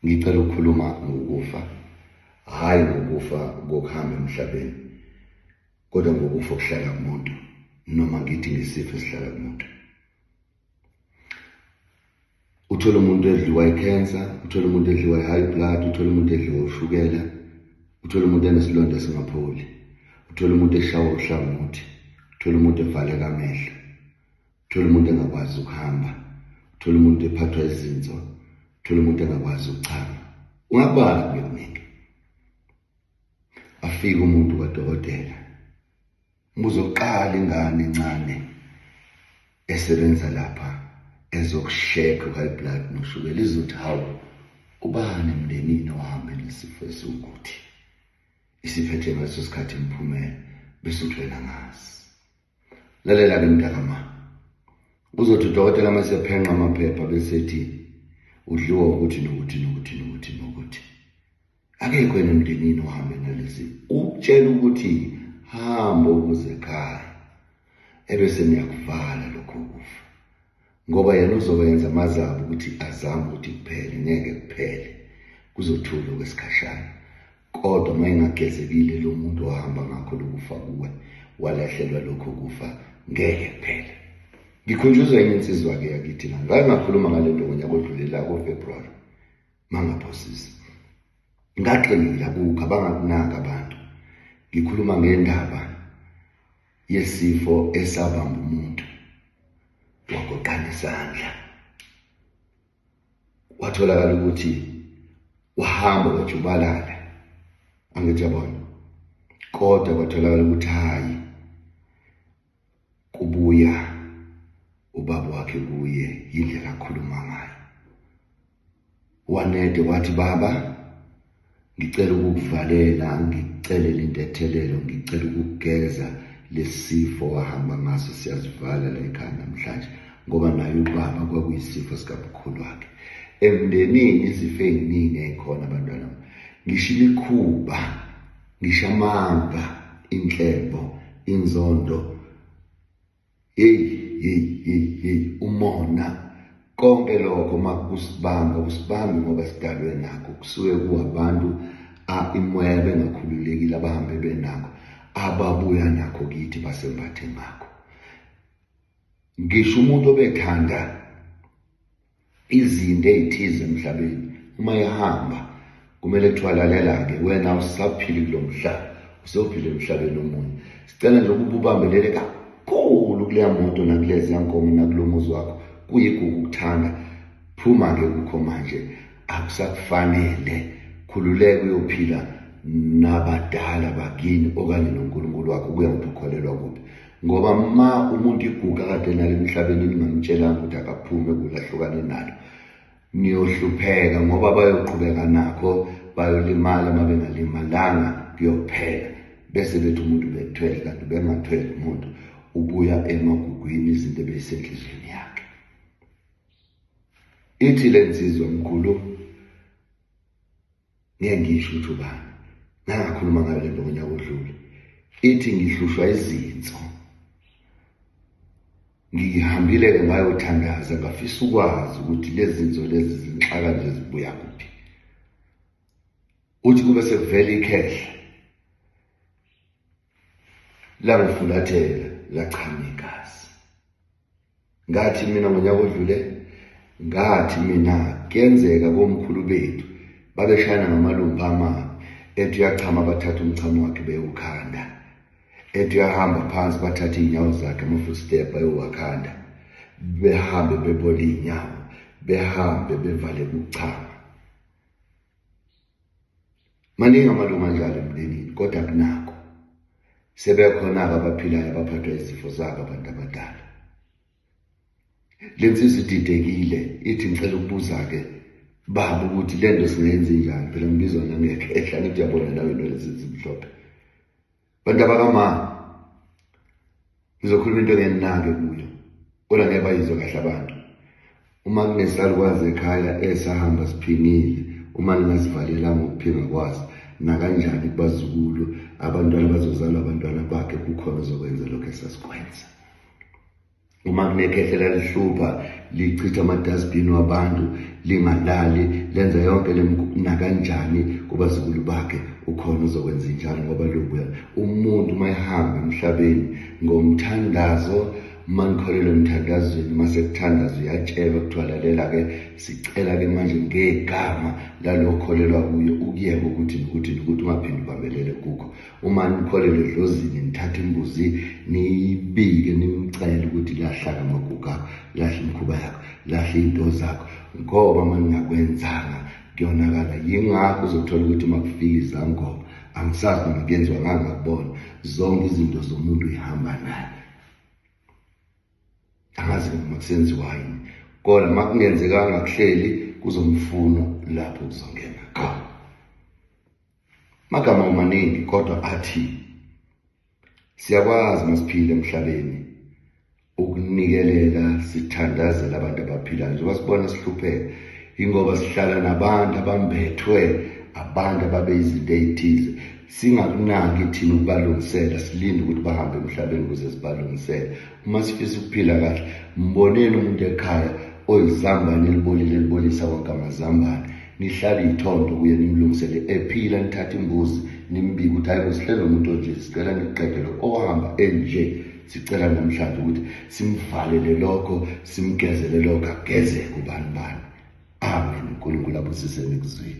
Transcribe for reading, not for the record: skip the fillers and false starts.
Ngicela ukukhuluma ngokufa, hayi ngokufa kokuhamba emhlabeni, kodwa ngokufa okuhlala kumuntu, noma ngithi ngesifo esihlala kumuntu. Uthola umuntu edliwa i-cancer, uthola umuntu edliwa i-high blood, uthola umuntu edliwa ushukela, uthola umuntu enesilonda esingapholi, uthola umuntu eshawa uhlangothi, uthola umuntu evaleka amehlo, uthola umuntu engakwazi ukuhamba, uthola umuntu ephathwa izinso, uthola umuntu engakwazi ukuchama. Ungabala kube kuningi. Afika umuntu kadokotela, umbuzo oqala ingane encane esebenza lapha ezokusheka u-high blood noshukela izothi, hawu, ubani emndenini ohambe nesifo esiwukuthi isiphethe ngaleso sikhathi imphumela, bese uthwena ngazi. Lalela-ke mntakama, uzothi udokotela mase ephenqa amaphepha bese ethi udliwa ukuthi nokuthi nokuthi nokuthi nokuthi. Akekho yena emndenini ohambe nalesi, ukutshela ukuthi hamba ukuze ekhaya, ebese niyakuvala lokho kufa, ngoba yena uzokwenza amazabo ukuthi azame ukuthi kuphele, ngeke kuphele, kuzothula okwesikhashana. Kodwa uma engagezekile lo muntu ohamba ngakho lokufa kuwe, walahlelwa lokho kufa, ngeke kuphele. Ngikhunjuzwa enye insizwa-ke yakithi la, ngake ngakhuluma ngale nto ngonyaka odlulela ngoFebruwari, mangaphosisi. Ngaxengile akukho, abangakunaki abantu. Ngikhuluma ngendaba yesifo esabamba umuntu, wagoqana isandla, watholakala ukuthi wahamba wajubalala, angithi yabona, kodwa kwatholakala ukuthi hayi, kubuya ubaba wakhe kuye, yindlela akhuluma ngayo. Wanede wathi, baba, ngicela ukukuvalela, ngikucelela into ethelelo, ngicela ukukugeza lesifo wahamba ngaso, siyazivala la ekhaya namhlanje, ngoba naye ubaba kwakuyisifo sikabukhulu wakhe. Emndenini izifo ey'ningi ey'khona abantwana, ngisho imikhuba, ngisho amanga, inhlebo, inzondo, umona, konke lokho makusibamba, usibambi ngoba sidalwe nakho, kusuke kuwabantu imoya bengakhululekile abahambe benakho, ababuya nakho kithi basembathe ngakho. Ngisho umuntu obethanda izinto ey'thize emhlabeni, uma ehamba kumele kuthiwa lalela-ke, wena usaphili kulo mhlaba, usophila emhlabeni omunye. Sicela nje ukuba ubambelele kakhulu kuleya moto nakulezi yankomo nakulo muzi wakho, kuyigugu ukuthanda. Phuma-ke kukho manje, akusakufanele, khululeka uyophila nabadala bakini okanye noNkulunkulu wakho, kuya ngokuthi ukholelwa kuphi. Ngoba ma umuntu iguga kade nalo emhlabeni ningamtshelanga ukuthi akaphume kulahlukane nalo, niyohlupheka ngoba bayoqhubeka nakho, bayolimala, uma bengalimalanga kuyophela, bese bethi umuntu bethwele, kanti bengathwele umuntu, ubuya emagugwini, izinto ebeyisenhlizweni yakhe. Ithi le nsizwa mkhulu, ngeke ngisho ukuthi ubani, ngakhuluma ngayo le nto ngonyaka odlule, ithi ngihlushwa izinso. Ngihambile-ke ngayothandaza, ngafisa ukwazi ukuthi lezi zinso lezi zinhlaka nje zibuya kuphi. Uthi kube sekuvela ikhehla, langifulathela, lachama igazi. Ngathi mina ngonyaka odlule, ngathi mina kuyenzeka komkhulu bethu babeshayana ngamalumba amabi, ethi uyachama bathatha umchamo wakhe bewukhanda, ethi uyahamba phansi bathatha iy'nyawo zakhe, ama-footstep bayowakhanda, behambe bebole iy'nyawo, behambe bevale ukuchama. Maningi amalunga anjalo emndenini, kodwa kunakho sebekhona-ke abaphilayo abaphathwa izifo zabo abantu abadala. Le nsizwa ididekile, ithi ngicela ukubuza-ke baba ukuthi le nto singayenza njani, phela ngibizwa nangekhehla, ngithi uyabona nawe nolezi zimhlophe. Bantu abakama, ngizokhuluma into engenake kuyo, kodwa ngeke bayizwe kahle abantu. Uma kunesalukwazi ekhaya esahamba siphingile, uma ningasivalelanga ukuphinga kwazi, nakanjani kubazukulu, abantwana bazozalwa abantwana bakhe, kukhona ozokwenza lokho esasikwenza. uma kunekhehlela lihlupha lichitha amadustbin wabantu lingalali lenza yonke nakanjani kubazukulu bakhe, ukhona uzokwenza njalo ngoba lokuya umuntu mayehamba emhlabeni ngomthandazo. Manikholelwe emthandazweni, mase kuthandaza uyatshelwa kuthiwa lalela-ke sicela-ke manje ngegama lalokholelwa kuye ukuyeka ukuthi ungaphinde ubambelele kukho. Uma nikholelwe edlozini, nithathe imbuzi niyibike, nimcele ukuthi lahla amagugu akho, lahla imikhuba yakho, lahla iy'nto zakho, ngoba uma ningakwenzanga kuyonakala. Yingakho uzothola ukuthi uma kufika izangoma, angisazi noma kuyenziwa ngangakubona, zonke izinto zomuntu uyihamba naye. Angazi noma kusenziwa yini, kodwa uma kungenzekanga kuhleli kuzomfuna lapho kuzongena khona. Magama maningi kodwa athi siyakwazi masiphila emhlabeni ukunikelela, sithandazela abantu abaphilayo. Njengoba sibona sihlupheka ingoba sihlala nabantu abambethwe abantu ababe izinto ey'thize, singakunaki thina ukubalungisela, silinde ukuthi bahambe emhlabeni ukuze sibalungisele. Uma sifisa ukuphila kahle, mboneni umuntu ekhaya oyizambane elibolisa wonke amazambane, nihlale iy'thondo kuye nimlungisele, ephila nithathe imbuzi nimbike ukuthi hayi sihlele umuntu onje, sicela niqede lo ohamba enje. Sicela namhlanje ukuthi simvalele lokho, simgezele lokho, agezeke ubani. Amen. uNkulunkulu abusise nikuzwile.